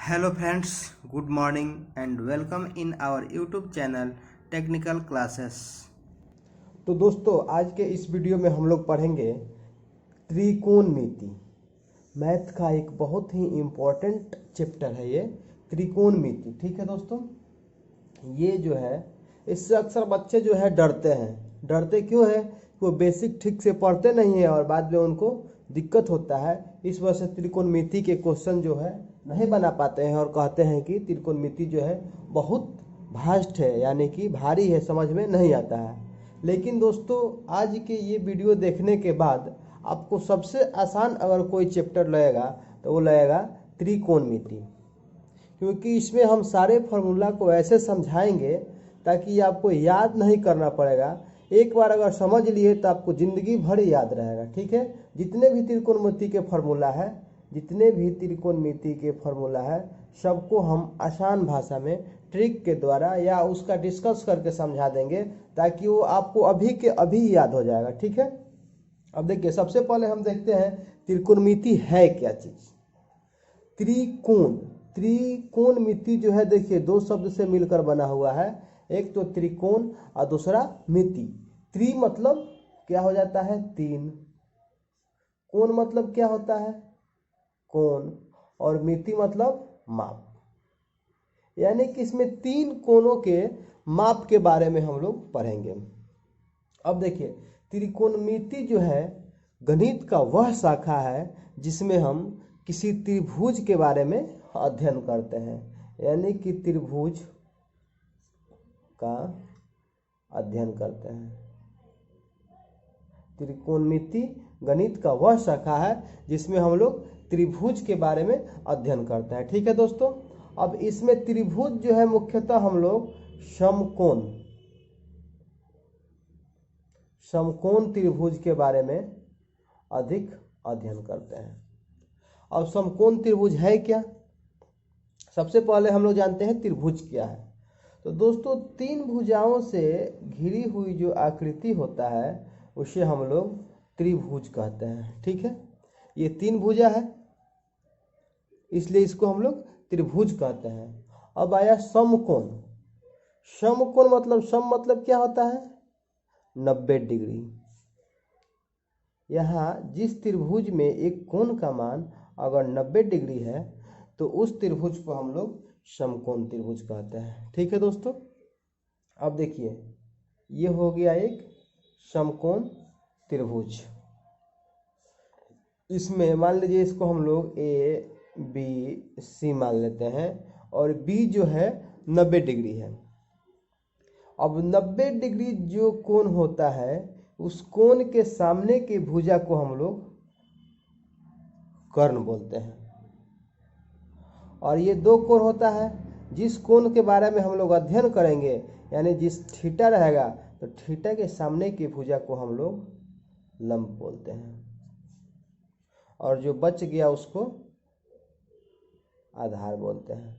Hello friends, good morning and welcome in our YouTube channel Technical Classes। तो दोस्तों आज के इस वीडियो में हम लोग पढ़ेंगे त्रिकोणमिति। मैथ का एक बहुत ही इम्पोर्टेंट चैप्टर है ये त्रिकोणमिति। ठीक है दोस्तों, ये जो है इससे अक्सर बच्चे जो है डरते हैं। डरते क्यों है? वो बेसिक ठीक से पढ़ते नहीं है और बाद में उनको दिक्कत होता है। इस वजह से त्रिकोणमिति के क्वेश्चन जो है नहीं बना पाते हैं और कहते हैं कि त्रिकोणमिति जो है बहुत भास्ट है, यानी कि भारी है, समझ में नहीं आता है। लेकिन दोस्तों आज के ये वीडियो देखने के बाद आपको सबसे आसान अगर कोई चैप्टर लगेगा तो वो लगेगा त्रिकोणमिति, क्योंकि इसमें हम सारे फार्मूला को ऐसे समझाएंगे ताकि आपको याद नहीं करना पड़ेगा। एक बार अगर समझ लिए तो आपको ज़िंदगी भर याद रहेगा। ठीक है, जितने भी त्रिकोणमिति के फार्मूला है सबको हम आसान भाषा में ट्रिक के द्वारा या उसका डिस्कस करके समझा देंगे ताकि वो आपको अभी के अभी याद हो जाएगा। ठीक है, अब देखिए सबसे पहले हम देखते हैं त्रिकोणमिति है क्या चीज़। त्रिकोणमिति जो है देखिए दो शब्द से मिलकर बना हुआ है, एक तो त्रिकोण और दूसरा मिति। त्रि मतलब क्या हो जाता है? तीन। कोण मतलब क्या होता है? कोण। और मिति मतलब माप, यानी कि इसमें तीन कोणों के माप के बारे में हम लोग पढ़ेंगे। अब देखिए त्रिकोणमिति जो है गणित का वह शाखा है जिसमें हम किसी त्रिभुज के बारे में अध्ययन करते हैं, यानी कि त्रिभुज का अध्ययन करते हैं। त्रिकोणमिति गणित का वह शाखा है जिसमें हम लोग त्रिभुज के बारे में अध्ययन करते हैं। ठीक है दोस्तों, अब इसमें त्रिभुज जो है मुख्यतः हम लोग समकोण त्रिभुज के बारे में अधिक अध्ययन करते हैं। अब समकोण त्रिभुज है क्या? सबसे पहले हम लोग जानते हैं त्रिभुज क्या है। तो दोस्तों तीन भुजाओं से घिरी हुई जो आकृति होता है उसे हम लोग त्रिभुज कहते हैं। ठीक है, ये तीन भुजा है इसलिए इसको हम लोग त्रिभुज कहते हैं। अब आया समकोण। समकोण मतलब सम मतलब क्या होता है? 90 डिग्री। यहाँ जिस त्रिभुज में एक कोण का मान अगर 90 डिग्री है तो उस त्रिभुज को हम लोग समकोण त्रिभुज कहते हैं। ठीक है दोस्तों, अब देखिए ये हो गया एक समकोण त्रिभुज। इसमें मान लीजिए इसको हम लोग ए बी सी मान लेते हैं और बी जो है 90 डिग्री है। अब 90 डिग्री जो कोण होता है उस कोण के सामने की भुजा को हम लोग कर्ण बोलते हैं। और ये दो कोण होता है, जिस कोण के बारे में हम लोग अध्ययन करेंगे यानी जिस थीटा रहेगा तो थीटा के सामने की भुजा को हम लोग लंब बोलते हैं और जो बच गया उसको आधार बोलते हैं।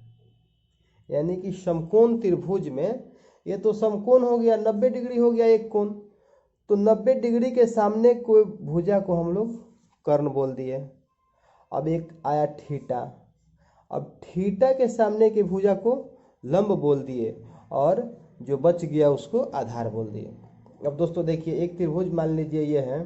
यानी कि समकोण त्रिभुज में ये तो समकोण हो गया, 90 डिग्री हो गया एक कोण, तो 90 डिग्री के सामने कोई भुजा को हम लोग कर्ण बोल दिए। अब एक आया थीटा, अब थीटा के सामने की भुजा को लंब बोल दिए और जो बच गया उसको आधार बोल दिए। अब दोस्तों देखिए एक त्रिभुज मान लीजिए ये है,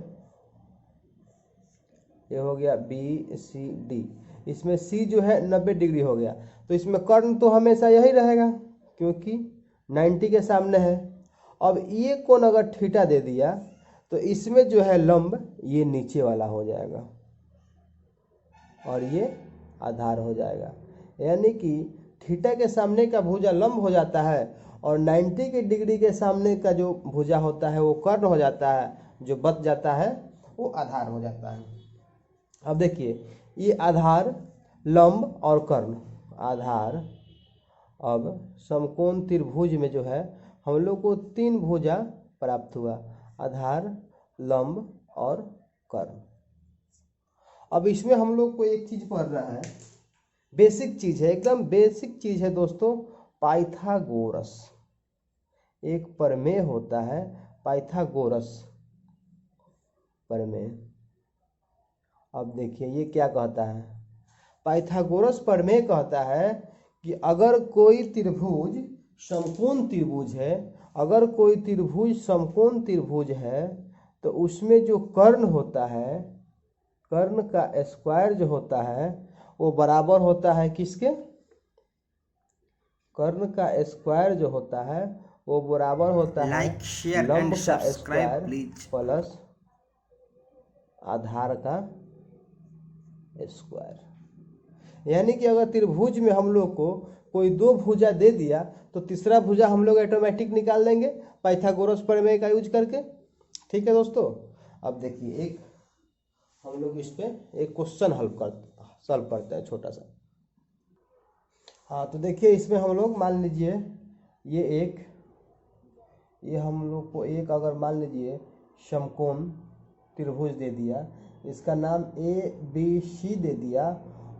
ये हो गया बी सी डी। इसमें सी जो है 90 डिग्री हो गया तो इसमें कर्ण तो हमेशा यही रहेगा क्योंकि 90 के सामने है। अब ये कोण अगर थीटा दे दिया तो इसमें जो है लंब ये नीचे वाला हो जाएगा और ये आधार हो जाएगा। यानी कि थीटा के सामने का भुजा लंब हो जाता है और 90 के डिग्री के सामने का जो भुजा होता है वो कर्ण हो जाता है, जो बच जाता है वो आधार हो जाता है। अब देखिए ये आधार, लंब और कर्ण, आधार। अब समकोण त्रिभुज में जो है हम लोग को तीन भुजा प्राप्त हुआ, आधार, लंब और कर्ण। अब इसमें हम लोग को एक चीज पढ़ना है, बेसिक चीज है, एकदम बेसिक चीज है दोस्तों, पाइथागोरस। एक प्रमेय होता है पाइथागोरस प्रमेय। अब देखिए ये क्या कहता है? पाइथागोरस प्रमेय कहता है कि अगर कोई त्रिभुज समकोण त्रिभुज है, अगर कोई त्रिभुज समकोण त्रिभुज है तो उसमें जो कर्ण होता है, कर्ण का स्क्वायर जो होता है वो बराबर होता है किसके? कर्ण का स्क्वायर जो होता है वो बराबर होता है लाइक शेयर एंड लंब का सब्सक्राइब स्क्वायर प्लीज। प्लस आधार का स्क्वायर। यानी कि अगर त्रिभुज में हम लोग को कोई दो भुजा दे दिया तो तीसरा भुजा हम लोग ऑटोमेटिक निकाल लेंगे पाइथागोरस प्रमेय का यूज करके। ठीक है दोस्तों, अब देखिए एक हम लोग इस पे एक क्वेश्चन सॉल्व करते हैं छोटा सा। हाँ तो देखिए इसमें हम लोग मान लीजिए ये हम लोग को एक अगर मान लीजिए समकोण त्रिभुज दे दिया, इसका नाम ABC दे दिया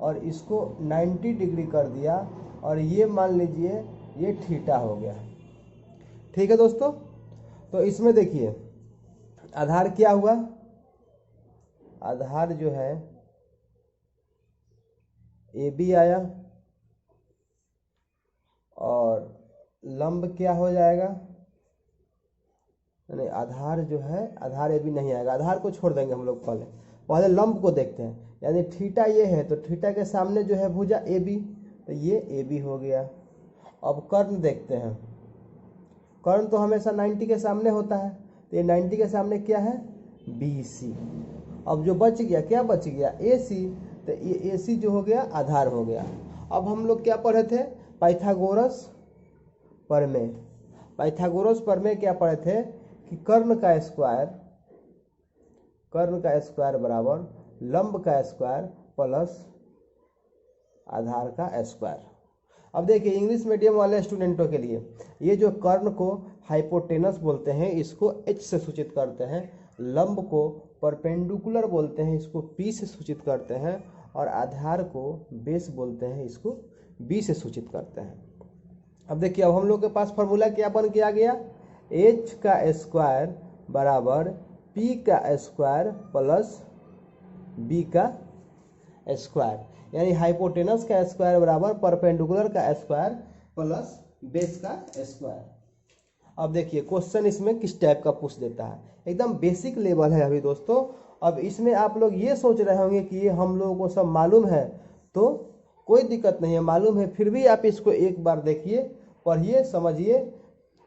और इसको 90 डिग्री कर दिया और ये मान लीजिए ये थीटा हो गया। ठीक है दोस्तों, तो इसमें देखिए आधार क्या हुआ, आधार जो है AB आया और लंब क्या हो जाएगा, नहीं आधार जो है आधार AB नहीं आएगा, आधार को छोड़ देंगे हम लोग। पहले लंब को देखते हैं, यानी थीटा ये है तो थीटा के सामने जो है भुजा AB, तो ये AB हो गया। अब कर्ण देखते हैं, कर्ण तो हमेशा 90 के सामने होता है, तो ये 90 के सामने क्या है BC। अब जो बच गया क्या बच गया AC, तो ये AC जो हो गया आधार हो गया। अब हम लोग क्या पढ़े थे, पाइथागोरस प्रमेय। पाइथागोरस प्रमेय क्या पढ़े थे कि कर्ण का स्क्वायर बराबर लंब का स्क्वायर प्लस आधार का स्क्वायर। अब देखिए इंग्लिश मीडियम वाले स्टूडेंटों के लिए ये जो कर्ण को हाइपोटेनस बोलते हैं, इसको H से सूचित करते हैं, लंब को परपेंडिकुलर बोलते हैं, इसको P से सूचित करते हैं, और आधार को बेस बोलते हैं, इसको B से सूचित करते हैं। अब देखिए अब हम लोग के पास फॉर्मूला क्या बन के आ गया, H का स्क्वायर बराबर P का स्क्वायर प्लस B का स्क्वायर, यानी हाइपोटेनस का स्क्वायर बराबर परपेंडिकुलर का स्क्वायर प्लस बेस का स्क्वायर। अब देखिए क्वेश्चन इसमें किस टाइप का पूछ देता है, एकदम बेसिक लेवल है अभी दोस्तों। अब इसमें आप लोग ये सोच रहे होंगे कि ये हम लोगों को सब मालूम है, तो कोई दिक्कत नहीं है, मालूम है फिर भी आप इसको एक बार देखिए, पढ़िए, समझिए,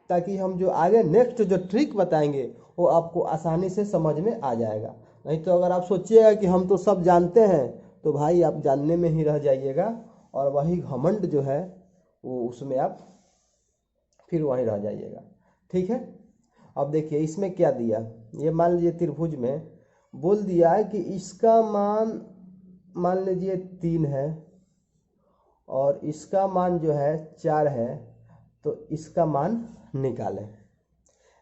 ताकि हम जो आगे नेक्स्ट जो ट्रिक बताएंगे वो आपको आसानी से समझ में आ जाएगा। नहीं तो अगर आप सोचिएगा कि हम तो सब जानते हैं तो भाई आप जानने में ही रह जाइएगा और वही घमंड जो है वो उसमें आप फिर वहीं रह जाइएगा। ठीक है, अब देखिए इसमें क्या दिया, ये मान लीजिए त्रिभुज में बोल दिया है कि इसका मान लीजिए 3 है और इसका मान जो है 4 है, तो इसका मान निकालें।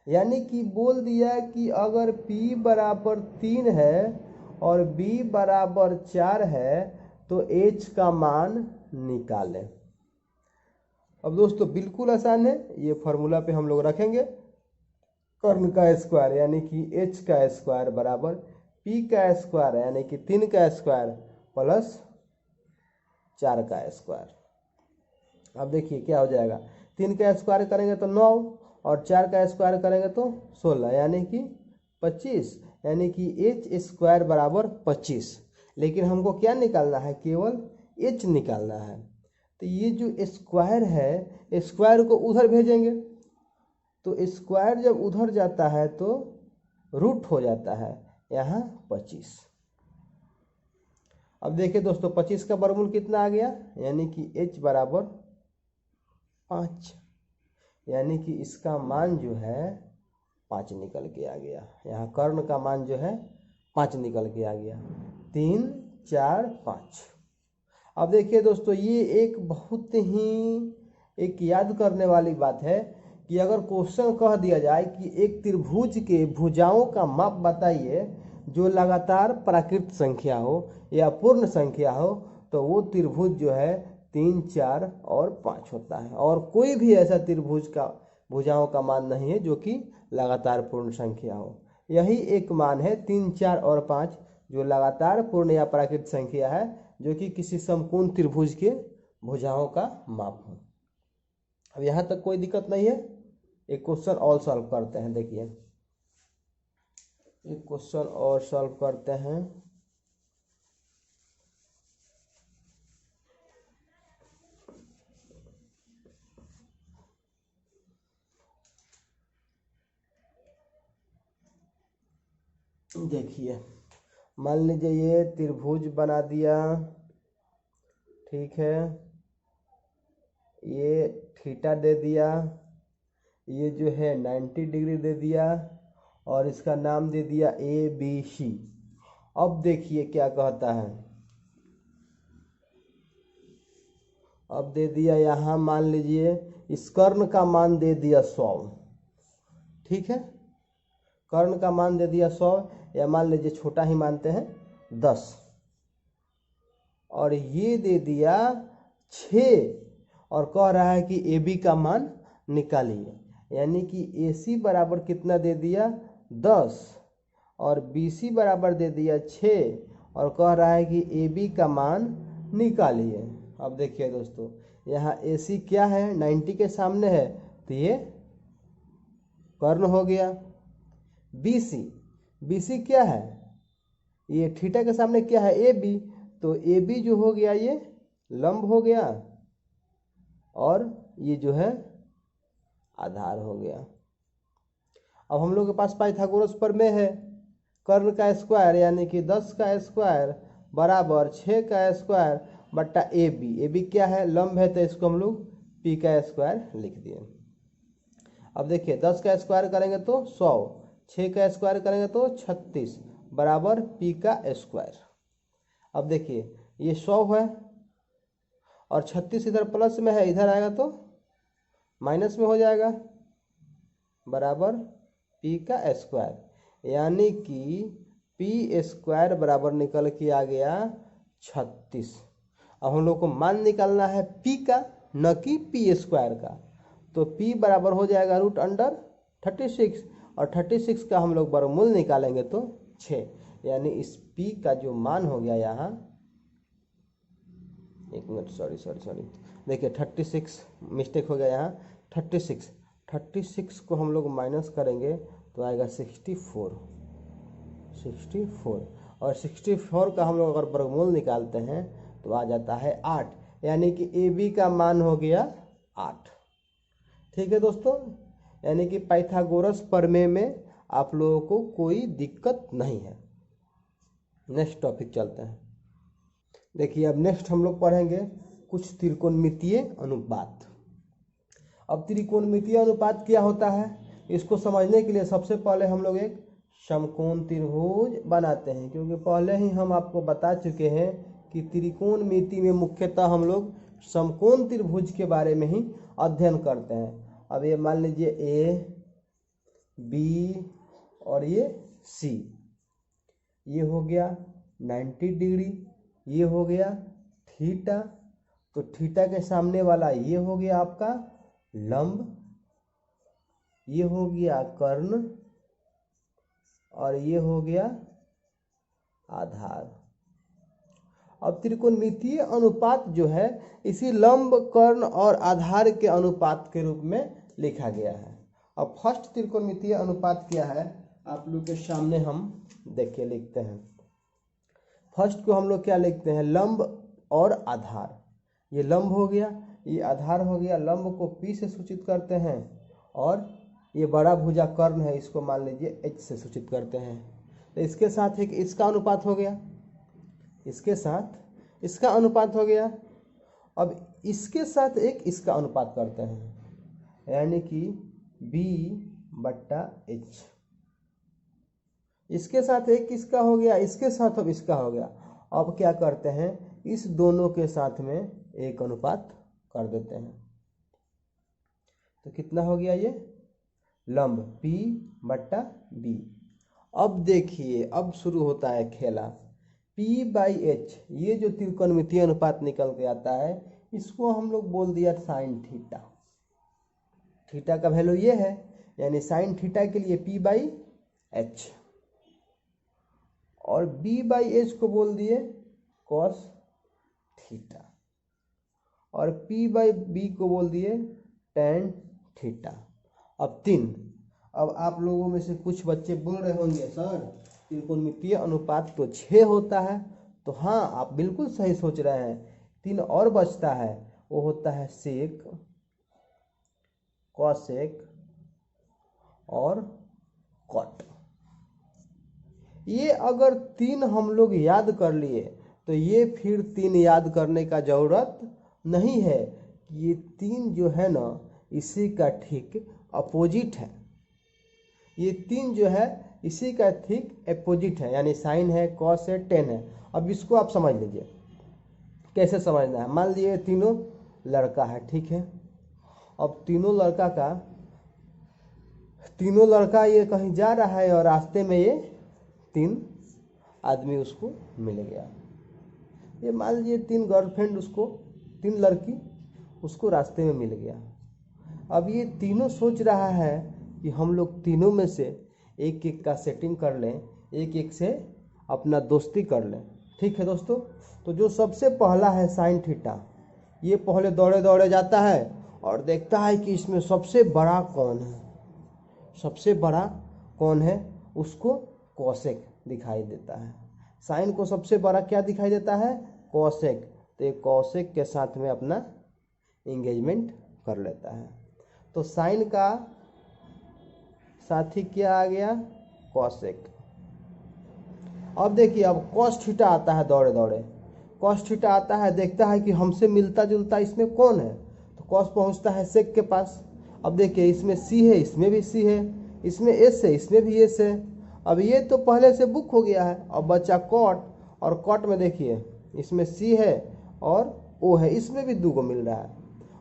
यानी कि बोल दिया कि अगर P बराबर 3 है और B बराबर 4 है तो H का मान निकालें। अब दोस्तों बिल्कुल आसान है, ये फॉर्मूला पे हम लोग रखेंगे कर्ण का स्क्वायर यानी कि H का स्क्वायर बराबर P का स्क्वायर यानी कि 3 का स्क्वायर प्लस 4 का स्क्वायर। अब देखिए क्या हो जाएगा, 3 का स्क्वायर करेंगे तो 9 और 4 का स्क्वायर करेंगे तो 16 यानी कि 25, यानी कि H स्क्वायर बराबर 25। लेकिन हमको क्या निकालना है, केवल H निकालना है। तो ये जो स्क्वायर है, स्क्वायर को उधर भेजेंगे, तो स्क्वायर जब उधर जाता है तो रूट हो जाता है यहाँ 25। अब देखिए दोस्तों 25 का वर्गमूल कितना आ गया, यानी कि H बराबर 5, यानी कि इसका मान जो है 5 निकल के आ गया। यहाँ कर्ण का मान जो है 5 निकल के आ गया, 3 4 5। अब देखिए दोस्तों ये एक बहुत ही एक याद करने वाली बात है कि अगर क्वेश्चन कह दिया जाए कि एक त्रिभुज के भुजाओं का माप बताइए जो लगातार प्राकृत संख्या हो या पूर्ण संख्या हो, तो वो त्रिभुज जो है 3 4 और 5 होता है, और कोई भी ऐसा त्रिभुज का भुजाओं का मान नहीं है जो कि लगातार पूर्ण संख्या हो। यही एक मान है 3 4 और 5 जो लगातार पूर्ण या प्राकृत संख्या है, जो कि किसी समकोण त्रिभुज के भुजाओं का माप हो। अब यहाँ तक कोई दिक्कत नहीं है। एक क्वेश्चन और सॉल्व करते हैं। देखिए एक क्वेश्चन और सॉल्व करते हैं। देखिए मान लीजिए ये त्रिभुज बना दिया, ठीक है, ये थीटा दे दिया, ये जो है 90 डिग्री दे दिया और इसका नाम दे दिया ABC। अब देखिए क्या कहता है। अब दे दिया यहाँ मान लीजिए इस कर्ण का मान दे दिया 100, ठीक है, कर्ण का मान दे दिया 100 या मान लीजिए छोटा ही मानते हैं 10, और ये दे दिया 6 और कह रहा है कि AB का मान निकालिए। यानी कि AC बराबर कितना दे दिया 10 और BC बराबर दे दिया 6 और कह रहा है कि AB का मान निकालिए। अब देखिए दोस्तों यहाँ AC क्या है 90 के सामने है तो ये कर्ण हो गया। BC क्या है, ये थीटा के सामने क्या है AB, तो AB जो हो गया ये लंब हो गया और ये जो है आधार हो गया। अब हम लोग के पास पाइथागोरस प्रमेय है, कर्ण का स्क्वायर यानी कि 10 का स्क्वायर बराबर 6 का स्क्वायर बट्टा AB क्या है लंब है तो इसको हम लोग P का स्क्वायर लिख दिए। अब देखिए 10 का स्क्वायर करेंगे तो 100, 6 का स्क्वायर करेंगे तो 36 बराबर P का स्क्वायर। अब देखिए ये 100 है और 36 इधर प्लस में है, इधर आएगा तो माइनस में हो जाएगा बराबर P का स्क्वायर, यानी कि P स्क्वायर बराबर निकल के आ गया 36। अब हम लोग को मान निकालना है P का, न कि P स्क्वायर का, तो P बराबर हो जाएगा √36 और 36 का हम लोग वर्गमूल निकालेंगे तो 6, यानी इस P का जो मान हो गया यहाँ, एक मिनट सॉरी देखिए 36 मिस्टेक हो गया यहाँ, 36 को हम लोग माइनस करेंगे तो आएगा 64 और 64 का हम लोग अगर वर्गमूल निकालते हैं तो आ जाता है 8, यानी कि AB का मान हो गया 8। ठीक है दोस्तों, यानी कि पाइथागोरस प्रमेय में आप लोगों को कोई दिक्कत नहीं है। नेक्स्ट टॉपिक चलते हैं। देखिए अब नेक्स्ट हम लोग पढ़ेंगे कुछ त्रिकोणमितीय अनुपात। अब त्रिकोणमितीय अनुपात क्या होता है, इसको समझने के लिए सबसे पहले हम लोग एक समकोण त्रिभुज बनाते हैं, क्योंकि पहले ही हम आपको बता चुके हैं कि त्रिकोणमिति में मुख्यतः हम लोग समकोण त्रिभुज के बारे में ही अध्ययन करते हैं। अब ये मान लीजिए A, B और ये C, ये हो गया 90 डिग्री, ये हो गया थीटा, तो थीटा के सामने वाला ये हो गया आपका लंब, ये हो गया कर्ण और ये हो गया आधार। अब त्रिकोणमितीय अनुपात जो है इसी लंब, कर्ण और आधार के अनुपात के रूप में लिखा गया है। अब फर्स्ट त्रिकोणमितीय अनुपात क्या है आप लोग के सामने हम देखिए लिखते हैं। फर्स्ट को हम लोग क्या लिखते हैं, लंब और आधार। ये लंब हो गया, ये आधार हो गया। लंब को P से सूचित करते हैं और ये बड़ा भुजा कर्ण है, इसको मान लीजिए H से सूचित करते हैं। तो इसके साथ एक इसका अनुपात हो गया, इसके साथ इसका अनुपात हो गया। अब इसके साथ एक इसका अनुपात करते हैं, यानी कि B/H। इसके साथ एक इसका हो गया, इसके साथ अब इसका हो गया। अब क्या करते हैं, इस दोनों के साथ में एक अनुपात कर देते हैं, तो कितना हो गया ये लंब P/B। अब देखिए अब शुरू होता है खेला। P/H ये जो त्रिकोणमितीय अनुपात निकल के आता है इसको हम लोग बोल दिया साइन थीटा। थीटा का वैल्यू ये है, यानी साइन थीटा के लिए P/H और B/H को बोल दिए कॉस थीटा, और P बाई बी को बोल दिए tan थीटा। अब 3, अब आप लोगों में से कुछ बच्चे बोल रहे होंगे सर त्रिकोणमितीय अनुपात तो 6 होता है, तो हाँ आप बिल्कुल सही सोच रहे हैं। 3 और बचता है, वो होता है सेक, कॉसेक और कॉट। ये अगर 3 हम लोग याद कर लिए तो ये फिर 3 याद करने का जरूरत नहीं है। ये 3 जो है ना इसी का ठीक अपोजिट है। ये 3 जो है इसी का ठीक अपोजिट है, यानी साइन है, कॉस है, टेन है। अब इसको आप समझ लीजिए कैसे समझना है। मान लीजिए तीनों लड़का है, ठीक है। अब तीनों लड़का ये कहीं जा रहा है और रास्ते में ये 3 आदमी उसको मिल गया। ये मान लीजिए 3 गर्लफ्रेंड उसको, 3 लड़की उसको रास्ते में मिल गया। अब ये तीनों सोच रहा है कि हम लोग तीनों में से एक एक का सेटिंग कर लें, एक एक से अपना दोस्ती कर लें, ठीक है दोस्तों। तो जो सबसे पहला है साइन थीटा, ये पहले दौड़े दौड़े जाता है और देखता है कि इसमें सबसे बड़ा कौन है। सबसे बड़ा कौन है उसको कॉसेक दिखाई देता है। साइन को सबसे बड़ा क्या दिखाई देता है? कॉसेक। तो ये कॉसेक के साथ में अपना एंगेजमेंट कर लेता है। तो साइन का साथी क्या आ गया? कॉसेक। अब देखिए, अब कॉस थीटा आता है दौड़े दौड़े। कॉस थीटा आता है, देखता है कि हमसे मिलता जुलता इसमें कौन है, तो कॉस पहुंचता है सेक के पास। अब देखिए इसमें सी है, इसमें भी सी है, इसमें एस है, इसमें भी एस है। अब ये तो पहले से बुक हो गया है। अब बच्चा कॉट, और कॉट में देखिए इसमें सी है और ओ है, इसमें भी 2 मिल रहा है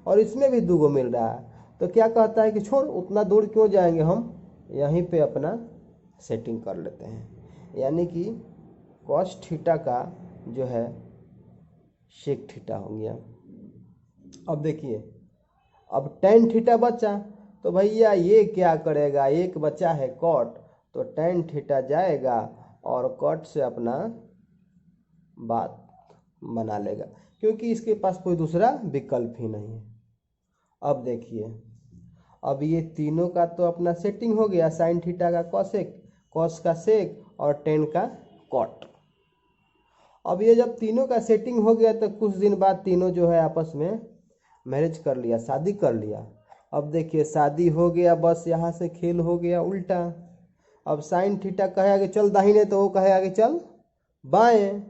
और इसमें भी 2 मिल रहा है। तो क्या कहता है कि छोड़, उतना दूर क्यों जाएंगे, हम यहीं पे अपना सेटिंग कर लेते हैं। यानी कि कॉस थीटा का जो है सेक थीटा हो गया। अब देखिए, अब टेन थीटा बचा, तो भैया ये क्या करेगा, एक बचा है कॉट, तो टेन थीटा जाएगा और कॉट से अपना बात बना लेगा, क्योंकि इसके पास कोई दूसरा विकल्प ही नहीं है। अब देखिए, अब ये तीनों का तो अपना सेटिंग हो गया, साइन थीटा का कॉसेक, कॉस का सेक और टेन का कॉट। अब ये जब तीनों का सेटिंग हो गया तो कुछ दिन बाद तीनों जो है आपस में मैरिज कर लिया, शादी कर लिया। अब देखिए शादी हो गया, बस यहाँ से खेल हो गया उल्टा। अब साइन थीटा कहेगा कि चल दाहिने, तो वो कहेगा कि चल बाएं।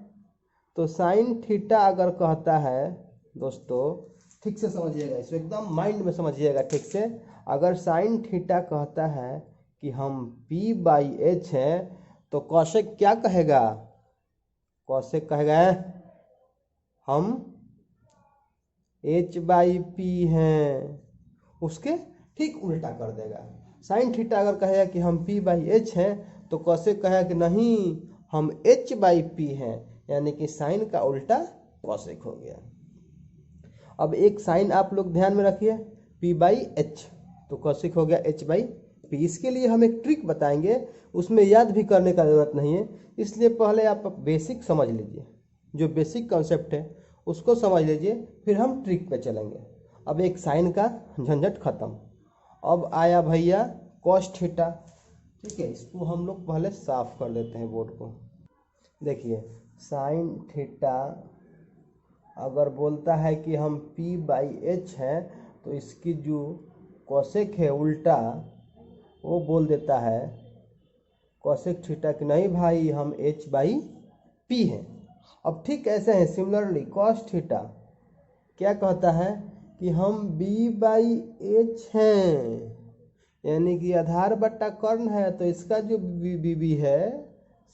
तो साइन थीटा अगर कहता है, दोस्तों ठीक से समझिएगा, इसको एकदम माइंड में समझिएगा ठीक से। अगर साइन थीटा कहता है कि हम P बाई एच हैं, तो कॉसेक क्या कहेगा? कॉसेक कहेगा हम H बाई पी हैं, उसके ठीक उल्टा कर देगा। साइन थीटा अगर कहेगा कि हम P बाई एच हैं, तो कॉसेक कहेगा कि नहीं, हम H बाई पी हैं, यानी कि साइन का उल्टा कॉसेक हो गया। अब एक साइन आप लोग ध्यान में रखिए, P बाई एच, तो कॉसेक हो गया H बाई पी। इसके लिए हम एक ट्रिक बताएंगे, उसमें याद भी करने का जरूरत नहीं है, इसलिए पहले आप बेसिक समझ लीजिए, जो बेसिक कॉन्सेप्ट है उसको समझ लीजिए, फिर हम ट्रिक पे चलेंगे। अब एक साइन का झंझट खत्म। अब आया भैया कॉस थीटा, ठीक है, इसको हम लोग पहले साफ कर देते हैं बोर्ड को। देखिए साइन थीटा अगर बोलता है कि हम P बाई एच हैं, तो इसकी जो कॉसेक है उल्टा, वो बोल देता है कॉसेक थीटा कि नहीं भाई, हम H बाई पी हैं। अब ठीक ऐसे हैं सिमिलरली कॉस थीटा क्या कहता है कि हम B बाई एच हैं, यानी कि आधार बट्टा कर्ण है, तो इसका जो बी है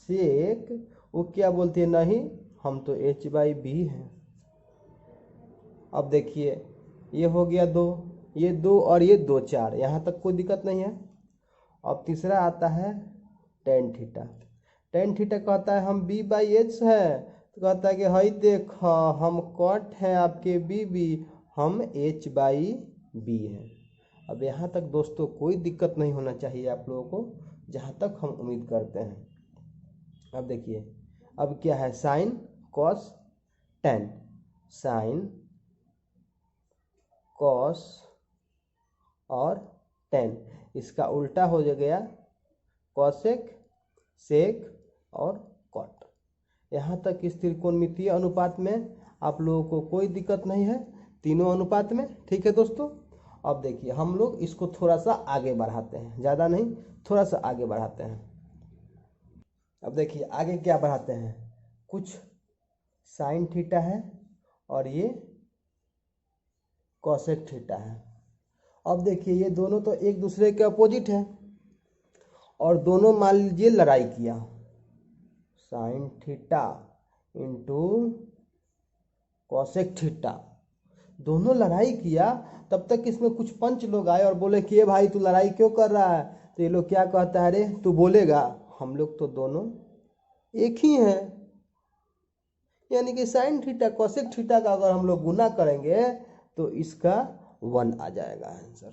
सेक, वो क्या बोलती है, नहीं हम तो H बाई बी हैं। अब देखिए ये हो गया 2, ये 2 और ये 2 4, यहाँ तक कोई दिक्कत नहीं है। अब तीसरा आता है टेन थीटा। टेन थीटा कहता है हम B बाई एच है, तो कहता है कि हई देख हम कॉट हैं आपके बीबी, हम H बाई बी हैं। अब यहाँ तक दोस्तों कोई दिक्कत नहीं होना चाहिए आप लोगों को, जहाँ तक हम उम्मीद करते हैं। अब देखिए अब क्या है, sine cos tan. Sine, cos और टेन। इसका उल्टा हो गया कॉसेक, सेक और कॉट। यहाँ तक इस त्रिकोणमितीय अनुपात में आप लोगों को कोई दिक्कत नहीं है, तीनों अनुपात में। ठीक है दोस्तों, अब देखिए हम लोग इसको थोड़ा सा आगे बढ़ाते हैं, ज़्यादा नहीं, थोड़ा सा आगे बढ़ाते हैं। अब देखिए आगे क्या बढ़ाते हैं, कुछ साइन थीटा है और ये कॉसेक थीटा है। अब देखिए ये दोनों तो एक दूसरे के अपोजिट है और दोनों मान लीजिए लड़ाई किया, sign theta into cosec theta, दोनों लड़ाई किया। तब तक इसमें कुछ पंच लोग आए और बोले कि ये भाई तू लड़ाई क्यों कर रहा है? तो ये लोग क्या कहता है, अरे तू बोलेगा, हम लोग तो दोनों एक ही हैं। यानी कि साइन थीटा कॉसेक थीटा का अगर हम लोग गुना करेंगे तो इसका 1 आ जाएगा आंसर।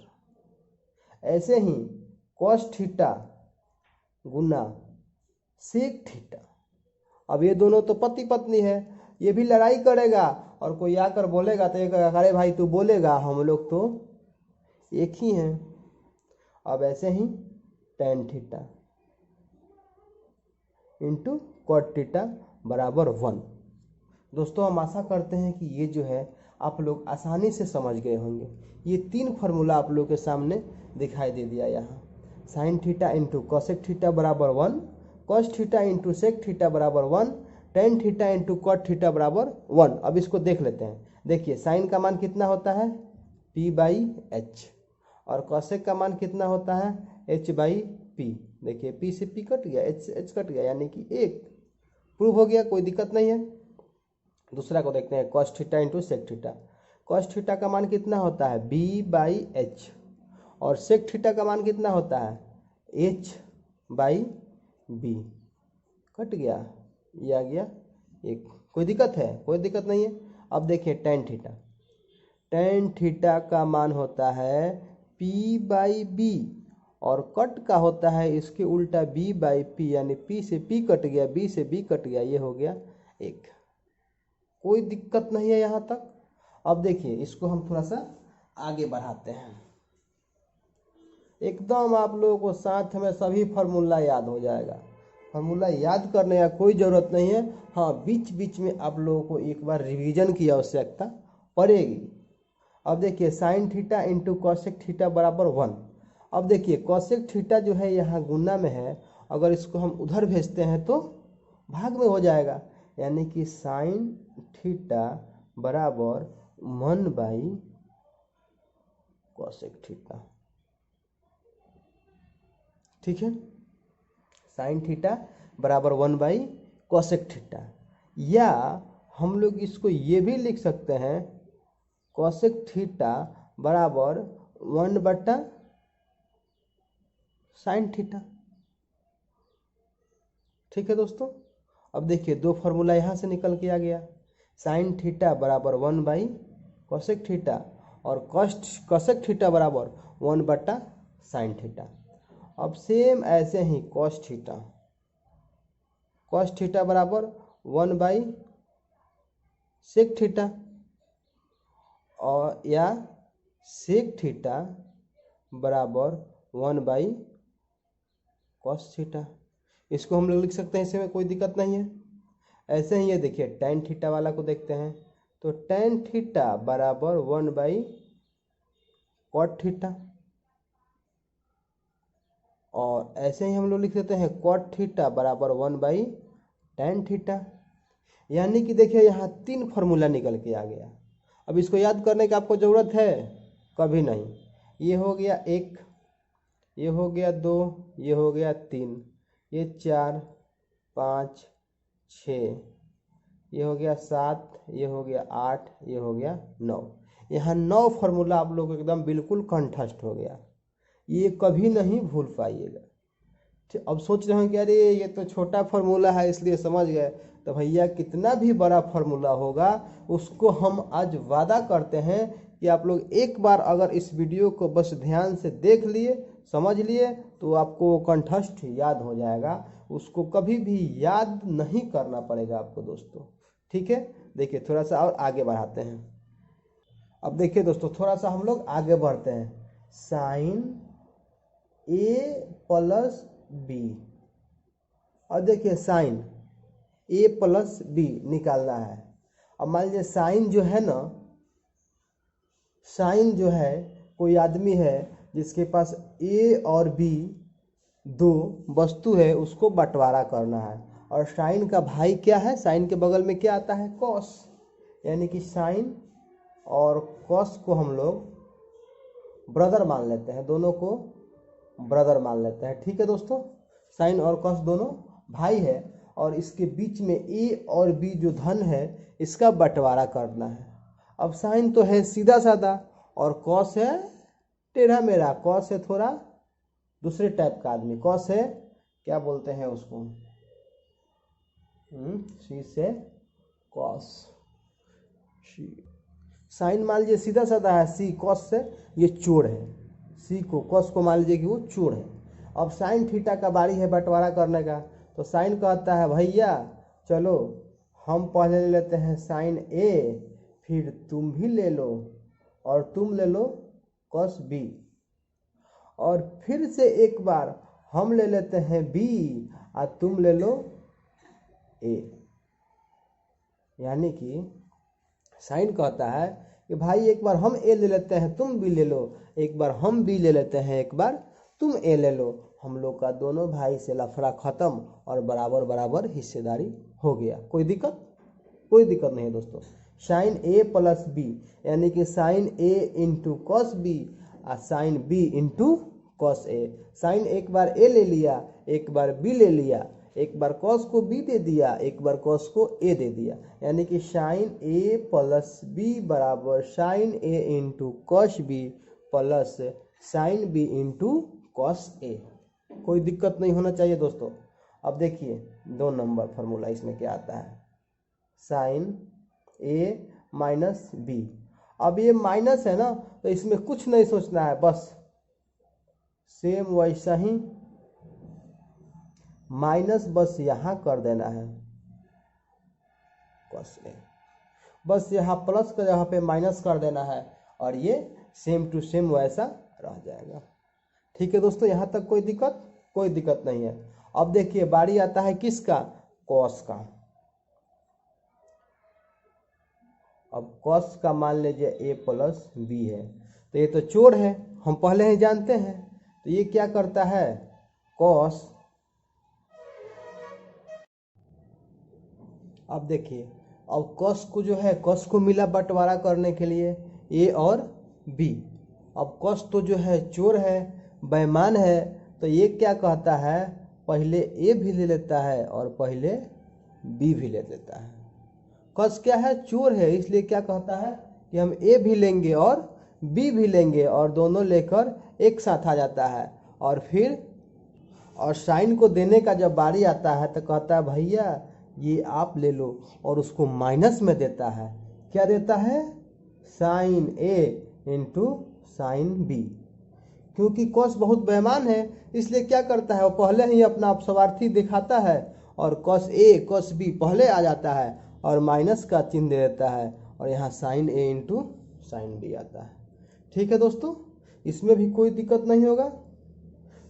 ऐसे ही कॉस थीटा गुना सेक थीटा, अब ये दोनों तो पति पत्नी है, ये भी लड़ाई करेगा और कोई आकर बोलेगा तो ये कहेगा अरे भाई तू बोलेगा, हम लोग तो एक ही हैं। अब ऐसे ही tan theta into cot theta बराबर 1। दोस्तों हम आशा करते हैं कि ये जो है आप लोग आसानी से समझ गए होंगे। ये 3 फार्मूला आप लोग के सामने दिखाई दे दिया। यहाँ sine theta into cosec theta बराबर 1, cos theta into sec theta बराबर 1, tan theta into cot theta बराबर 1। अब इसको देख लेते हैं। देखिए साइन का मान कितना होता है, p/h, और कॉसेक का मान कितना होता है, h/p। देखिए p से p कट गया, h से h कट गया, यानी कि 1 प्रूव हो गया, कोई दिक्कत नहीं है। दूसरा को देखते हैं, cos theta into sec theta. Cos theta का मान कितना होता है, b/h, और सेक थीटा का मान कितना होता है, h/b। कट गया, ये आ गया 1। कोई दिक्कत है, कोई दिक्कत नहीं है। अब देखिए टेन थीटा, टेन थीटा का मान होता है p/b, और कट का होता है इसके उल्टा b/p, यानी p से p कट गया, b से b कट गया, ये हो गया 1। कोई दिक्कत नहीं है यहाँ तक। अब देखिए इसको हम थोड़ा सा आगे बढ़ाते हैं, एकदम आप लोगों को साथ में सभी फार्मूला याद हो जाएगा। फार्मूला याद करने का कोई ज़रूरत नहीं है, हाँ बीच बीच में आप लोगों को एक बार रिवीजन की आवश्यकता पड़ेगी। अब देखिए sign theta into cosec theta बराबर 1। अब देखिए कॉसेक थीटा जो है यहाँ गुना में है, अगर इसको हम उधर भेजते हैं तो भाग में हो जाएगा, यानी कि साइन थीटा बराबर 1/कॉसेक थीटा। ठीक है, साइन थीटा बराबर 1/कॉसेक थीटा। या हम लोग इसको ये भी लिख सकते हैं, कॉसेक थीटा बराबर 1/साइन थीटा। ठीक है दोस्तों, अब देखिए 2 फार्मूला यहाँ से निकल के आ गया, साइन थीटा बराबर 1/कॉसेक थीटा और कॉसेक थीटा बराबर 1/साइन थीटा। अब सेम ऐसे ही कॉस थीटा बराबर 1/सेक थीटा, और या सेक थीटा बराबर 1/कॉस थीटा। इसको हम लोग लिख सकते हैं, इसमें कोई दिक्कत नहीं है। ऐसे ही ये देखिए टेन थीटा वाला को देखते हैं, तो टेन थीटा बराबर 1/कॉट थीटा, और ऐसे ही हम लोग लिख देते हैं कॉट थीटा बराबर 1/टेन थीटा। यानी कि देखिए यहाँ 3 फार्मूला निकल के आ गया। अब इसको याद करने की आपको ज़रूरत है, कभी नहीं। ये हो गया 1, ये हो गया 2, ये हो गया 3, ये 4, 5, 6, ये हो गया 7, ये हो गया 8, ये हो गया 9। यहाँ 9 फार्मूला आप लोग एकदम बिल्कुल कंठस्थ हो गया, ये कभी नहीं भूल पाइएगा। अब सोच रहे हैं कि अरे ये तो छोटा फार्मूला है इसलिए समझ गए, तो भैया कितना भी बड़ा फार्मूला होगा उसको हम आज वादा करते हैं कि आप लोग एक बार अगर इस वीडियो को बस ध्यान से देख लिए, समझ लिए, तो आपको कंठस्थ याद हो जाएगा, उसको कभी भी याद नहीं करना पड़ेगा आपको दोस्तों। ठीक है, देखिए थोड़ा सा और आगे बढ़ाते हैं। अब देखिए दोस्तों थोड़ा सा हम लोग आगे बढ़ते हैं। साइन ए प्लस बी, और देखिए साइन ए प्लस बी निकालना है। अब मान लीजिए साइन जो है ना, साइन जो है, कोई आदमी है जिसके पास ए और बी दो वस्तु है, उसको बंटवारा करना है। और साइन का भाई क्या है, साइन के बगल में क्या आता है, कॉस, यानी कि साइन और कॉस को हम लोग ब्रदर मान लेते हैं, दोनों को ब्रदर मान लेते हैं। ठीक है दोस्तों, साइन और कॉस दोनों भाई है, और इसके बीच में ए और बी जो धन है इसका बंटवारा करना है। अब साइन तो है सीधा साधा और कॉस है टेढ़ा मेढ़ा, कॉस है थोड़ा दूसरे टाइप का आदमी, कॉस है क्या बोलते हैं उसको, सी से कॉस, साइन मान लीजिए सीधा साधा है, सी कॉस से ये चोर है, सी को कॉस को मान लीजिए कि वो चोर है। अब साइन थीटा का बारी है बंटवारा करने का, तो साइन कहता है भैया चलो हम पहले ले लेते हैं साइन ए, फिर तुम भी ले लो और तुम ले लो कॉस बी, और फिर से एक बार हम ले लेते हैं बी और तुम ले लो ए। यानी कि साइन कहता है कि भाई एक बार हम ए ले लेते हैं तुम बी ले लो, एक बार हम बी ले लेते हैं एक बार तुम ए ले लो, हम लोग का दोनों भाई से लफड़ा खत्म और बराबर बराबर हिस्सेदारी हो गया। कोई दिक्कत, कोई दिक्कत नहीं है दोस्तों। साइन ए प्लस बी यानी कि sine A into cos B और साइन बी इंटू कॉस ए। साइन एक बार ए ले लिया, एक बार बी ले लिया, एक बार कॉस को बी दे दिया, एक बार कॉस को ए दे दिया, यानी कि साइन ए प्लस बी बराबर sine A into cos B plus sine B into cos A. कोई दिक्कत नहीं होना चाहिए दोस्तों। अब देखिए 2 नंबर फार्मूला इसमें क्या आता है, साइन ए माइनस बी। अब ये माइनस है ना, तो इसमें कुछ नहीं सोचना है, बस सेम वैसा ही माइनस बस यहाँ कर देना है कॉस ए, बस यहाँ प्लस का जगह पे माइनस कर देना है और ये सेम टू सेम वैसा रह जाएगा। ठीक है दोस्तों, यहाँ तक कोई दिक्कत, कोई दिक्कत नहीं है। अब देखिए बारी आता है किसका, कॉस का। अब कॉस का मान लीजिए ए प्लस बी है, तो ये तो चोर है, हम पहले ही जानते हैं। तो ये क्या करता है, कॉस, अब देखिए अब कॉस को जो है, कॉस को मिला बंटवारा करने के लिए ए और बी। अब कॉस तो जो है चोर है, बेईमान है, तो ये क्या कहता है, पहले ए भी ले लेता है और पहले बी भी ले लेता है। कॉस क्या है, चोर है, इसलिए क्या कहता है कि हम ए भी लेंगे और बी भी लेंगे और दोनों लेकर एक साथ आ जाता है। और फिर और साइन को देने का जब बारी आता है तो कहता है भैया ये आप ले लो, और उसको माइनस में देता है। क्या देता है, sign A into sine B. क्योंकि कॉस बहुत बेईमान है, इसलिए क्या करता है, वो पहले ही अपना अपस्वार्थी दिखाता है और कॉस ए कॉस बी पहले आ जाता है और माइनस का चिन्ह दे देता है, और यहाँ sign A into sine B आता है। ठीक है दोस्तों, इसमें भी कोई दिक्कत नहीं होगा।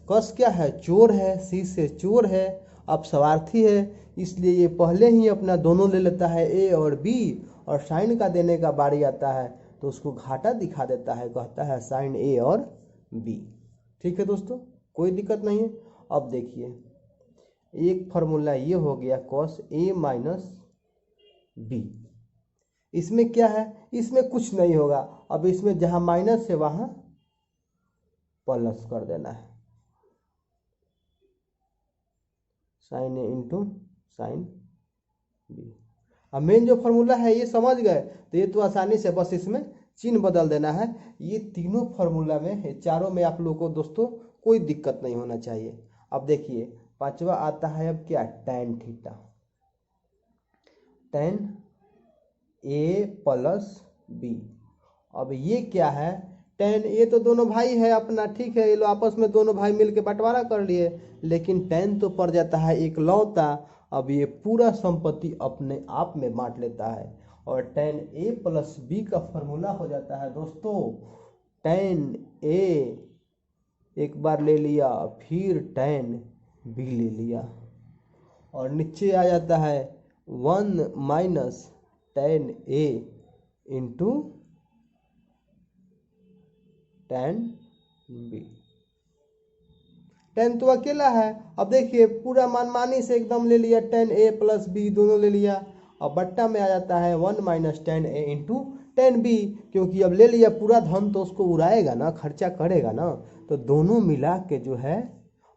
कॉस क्या है, चोर है, सी से चोर है, अपस्वार्थी है, इसलिए ये पहले ही अपना दोनों ले लेता है ए और बी, और साइन का देने का बारी आता है तो उसको घाटा दिखा देता है, कहता है साइन ए और बी। ठीक है दोस्तों, कोई दिक्कत नहीं है। अब देखिए एक फार्मूला ये हो गया कॉस ए माइनस बी। इसमें क्या है, इसमें कुछ नहीं होगा, अब इसमें जहाँ माइनस है वहाँ प्लस कर देना है, sign A into sine B. अब मेन जो फार्मूला है ये समझ गए, तो ये तो आसानी से बस इसमें चिन्ह बदल देना है। ये तीनों फार्मूला में, चारों में आप लोगों को दोस्तों कोई दिक्कत नहीं होना चाहिए। अब देखिए पांचवा आता है अब क्या, tan theta, tan A plus B. अब ये क्या है, टैन ए तो दोनों भाई है अपना, ठीक है, ये लोग आपस में दोनों भाई मिलके बंटवारा कर लिए, लेकिन टैन तो पड़ जाता है एक लौता। अब ये पूरा संपत्ति अपने आप में बांट लेता है, और tan a प्लस बी का फॉर्मूला हो जाता है दोस्तों tan a एक बार ले लिया, फिर tan b ले लिया, और नीचे आ जाता है 1 minus tan a into tan b। tan तो अकेला है, अब देखिए पूरा मनमानी से एकदम ले लिया, tan a प्लस बी दोनों ले लिया, अब बट्टा में आ जाता है 1 minus tan a into tan b, क्योंकि अब ले लिया पूरा धन तो उसको उड़ाएगा ना, खर्चा करेगा ना, तो दोनों मिला के जो है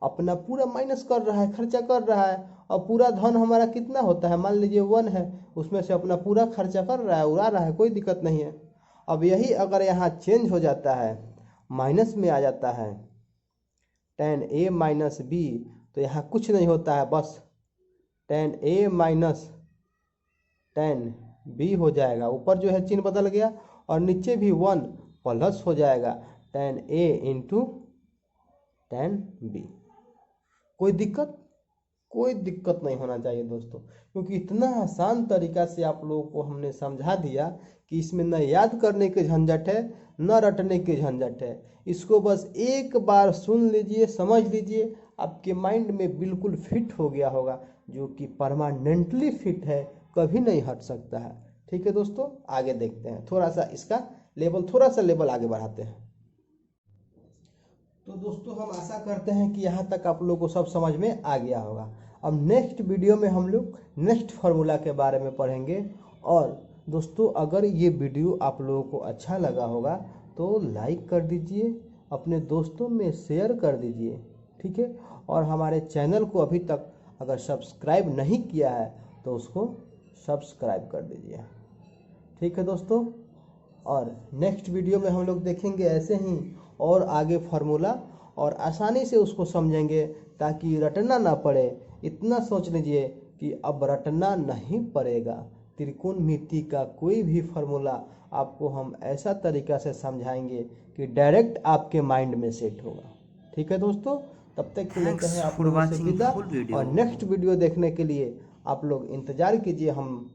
अपना पूरा माइनस कर रहा है, खर्चा कर रहा है। अब पूरा धन हमारा कितना होता है, मान लीजिए 1 है, उसमें से अपना पूरा खर्चा कर रहा है, उड़ा रहा है, कोई दिक्कत नहीं है। अब यही अगर यहाँ चेंज हो जाता है, माइनस में आ जाता है tan a माइनस बी, तो यहाँ कुछ नहीं होता है, बस tan a minus tan b हो जाएगा, ऊपर जो है चिन्ह बदल गया, और नीचे भी 1 प्लस हो जाएगा tan a into tan b। कोई दिक्कत नहीं होना चाहिए दोस्तों, क्योंकि इतना आसान तरीका से आप लोगों को हमने समझा दिया कि इसमें न याद करने के झंझट है, न रटने के झंझट है। इसको बस एक बार सुन लीजिए, समझ लीजिए, आपके माइंड में बिल्कुल फिट हो गया होगा, जो कि परमानेंटली फिट है, कभी नहीं हट सकता है। ठीक है दोस्तों, आगे देखते हैं, थोड़ा सा इसका थोड़ा सा लेवल आगे बढ़ाते हैं। तो दोस्तों हम आशा करते हैं कि यहाँ तक आप लोगों को सब समझ में आ गया होगा। अब नेक्स्ट वीडियो में हम लोग नेक्स्ट फार्मूला के बारे में पढ़ेंगे। और दोस्तों अगर ये वीडियो आप लोगों को अच्छा लगा होगा तो लाइक कर दीजिए, अपने दोस्तों में शेयर कर दीजिए, ठीक है। और हमारे चैनल को अभी तक अगर सब्सक्राइब नहीं किया है तो उसको सब्सक्राइब कर दीजिए, ठीक है दोस्तों। और नेक्स्ट वीडियो में हम लोग देखेंगे ऐसे ही और आगे फार्मूला, और आसानी से उसको समझेंगे ताकि रटना ना पड़े। इतना सोच लीजिए कि अब रटना नहीं पड़ेगा, त्रिकोणमिति का कोई भी फार्मूला आपको हम ऐसा तरीका से समझाएंगे कि डायरेक्ट आपके माइंड में सेट होगा, ठीक है दोस्तों। तब तक के लिए कहें आप लोगों से विदा, और नेक्स्ट वीडियो देखने के लिए आप लोग इंतज़ार कीजिए। हम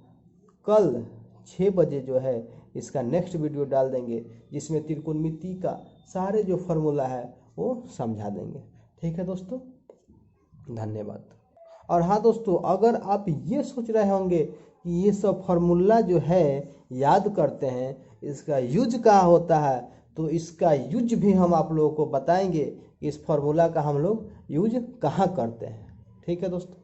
कल 6 बजे जो है इसका नेक्स्ट वीडियो डाल देंगे, जिसमें त्रिकोणमिति का सारे जो फार्मूला है वो समझा देंगे, ठीक है दोस्तों। धन्यवाद। और हाँ दोस्तों, अगर आप ये सोच रहे होंगे कि ये सब फार्मूला जो है याद करते हैं, इसका यूज कहाँ होता है, तो इसका यूज भी हम आप लोगों को बताएंगे, इस फार्मूला का हम लोग यूज कहाँ करते हैं, ठीक है दोस्तों।